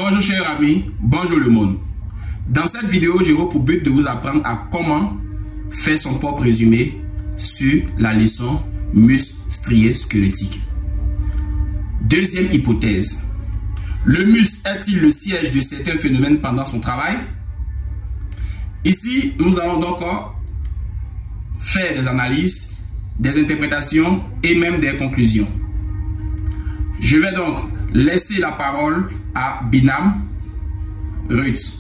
Bonjour chers amis, bonjour le monde. Dans cette vidéo, j'aurai pour but de vous apprendre à comment faire son propre résumé sur la leçon muscles striés squelettiques. Deuxième hypothèse. Le muscle est-il le siège de certains phénomènes pendant son travail? Ici, nous allons donc faire des analyses, des interprétations et même des conclusions. Je vais donc laisser la parole à Binam Ruth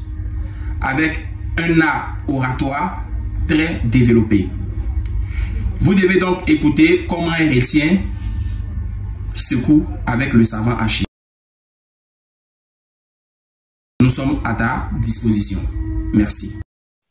avec un art oratoire très développé. Vous devez donc écouter comment elle retient ce coup avec le savant Achille. Nous sommes à ta disposition. Merci.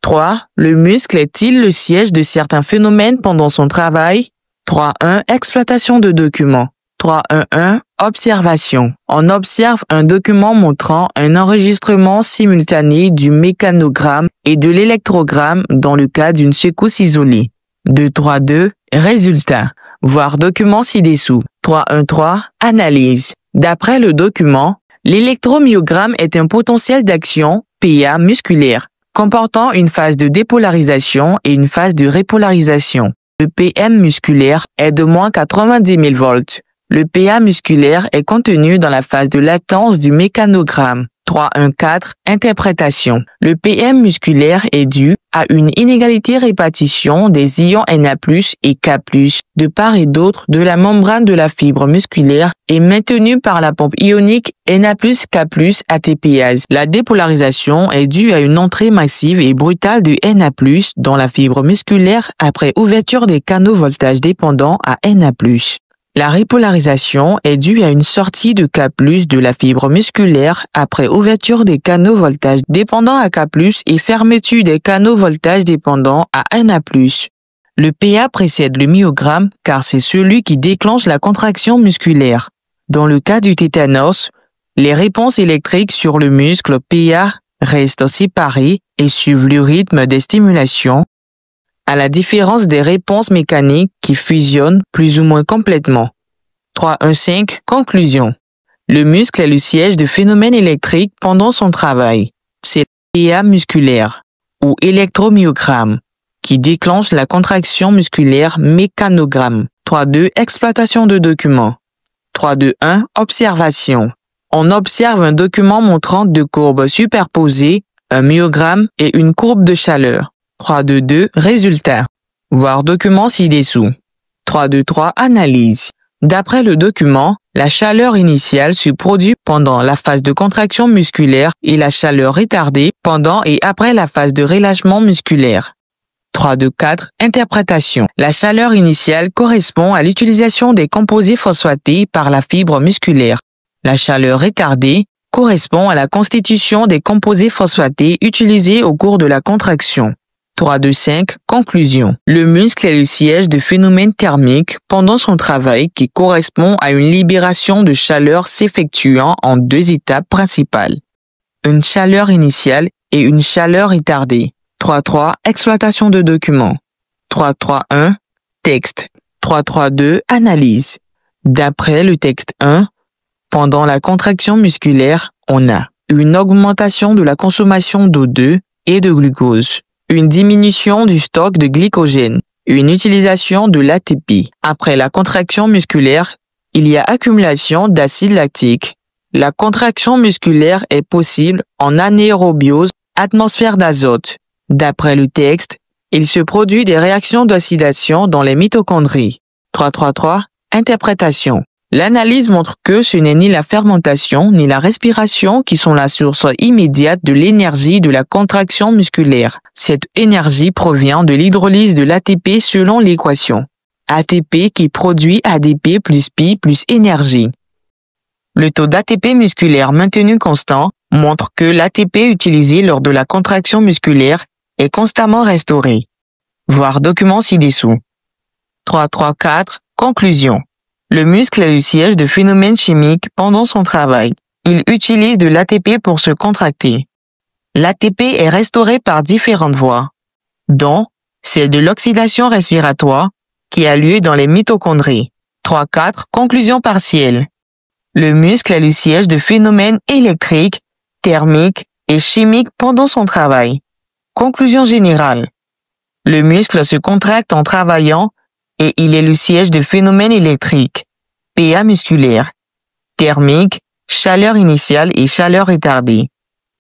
3. Le muscle est-il le siège de certains phénomènes pendant son travail? 3.1. Exploitation de documents. 3.1.1. Observation. On observe un document montrant un enregistrement simultané du mécanogramme et de l'électrogramme dans le cas d'une secousse isolée. 2.3.2. Résultat. Voir document ci-dessous. 3.1.3. Analyse. D'après le document, l'électromyogramme est un potentiel d'action, PA musculaire, comportant une phase de dépolarisation et une phase de repolarisation. Le PM musculaire est de moins 90 000 volts. Le PA musculaire est contenu dans la phase de latence du mécanogramme. 3.1.4. Interprétation. Le PM musculaire est dû à une inégalité répartition des ions Na+ et K+ de part et d'autre de la membrane de la fibre musculaire et maintenue par la pompe ionique Na+, K+, ATPase. La dépolarisation est due à une entrée massive et brutale de Na+ dans la fibre musculaire après ouverture des canaux voltage dépendants à Na+. La repolarisation est due à une sortie de K+ de la fibre musculaire après ouverture des canaux voltage dépendants à K+ et fermeture des canaux voltage dépendants à Na+. Le PA précède le myogramme car c'est celui qui déclenche la contraction musculaire. Dans le cas du tétanos, les réponses électriques sur le muscle PA restent séparées et suivent le rythme des stimulations, à la différence des réponses mécaniques qui fusionnent plus ou moins complètement. 3.1.5. Conclusion. Le muscle est le siège de phénomènes électriques pendant son travail. C'est le PA musculaire ou électromyogramme qui déclenche la contraction musculaire mécanogramme. 3.2. Exploitation de documents. 3.2.1. Observation. On observe un document montrant deux courbes superposées, un myogramme et une courbe de chaleur. 3.2.2. Résultat. Voir document ci-dessous. 3.2.3. Analyse. D'après le document, la chaleur initiale se produit pendant la phase de contraction musculaire et la chaleur retardée pendant et après la phase de relâchement musculaire. 3.2.4. Interprétation. La chaleur initiale correspond à l'utilisation des composés phosphatés par la fibre musculaire. La chaleur retardée correspond à la constitution des composés phosphatés utilisés au cours de la contraction. 3.2.5. Conclusion. Le muscle est le siège de phénomènes thermiques pendant son travail qui correspond à une libération de chaleur s'effectuant en deux étapes principales. Une chaleur initiale et une chaleur retardée. 3.3. Exploitation de documents. 3.3.1. Texte. 3.3.2. Analyse. D'après le texte 1, pendant la contraction musculaire, on a une augmentation de la consommation d'O2 et de glucose, une diminution du stock de glycogène, une utilisation de l'ATP. Après la contraction musculaire, il y a accumulation d'acide lactique. La contraction musculaire est possible en anaérobiose, atmosphère d'azote. D'après le texte, il se produit des réactions d'oxydation dans les mitochondries. 3.3.3. Interprétation. L'analyse montre que ce n'est ni la fermentation ni la respiration qui sont la source immédiate de l'énergie de la contraction musculaire. Cette énergie provient de l'hydrolyse de l'ATP selon l'équation ATP qui produit ADP plus pi plus énergie. Le taux d'ATP musculaire maintenu constant montre que l'ATP utilisé lors de la contraction musculaire est constamment restauré. Voir document ci-dessous. 3.3.4. Conclusion. Le muscle est le siège de phénomènes chimiques pendant son travail. Il utilise de l'ATP pour se contracter. L'ATP est restauré par différentes voies, dont celle de l'oxydation respiratoire qui a lieu dans les mitochondries. 3.4. Conclusion partielle. Le muscle est le siège de phénomènes électriques thermique et chimique pendant son travail. Conclusion générale. Le muscle se contracte en travaillant et il est le siège de phénomènes électriques, PA musculaire, thermique, chaleur initiale et chaleur retardée,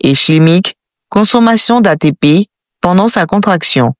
et chimique, consommation d'ATP pendant sa contraction.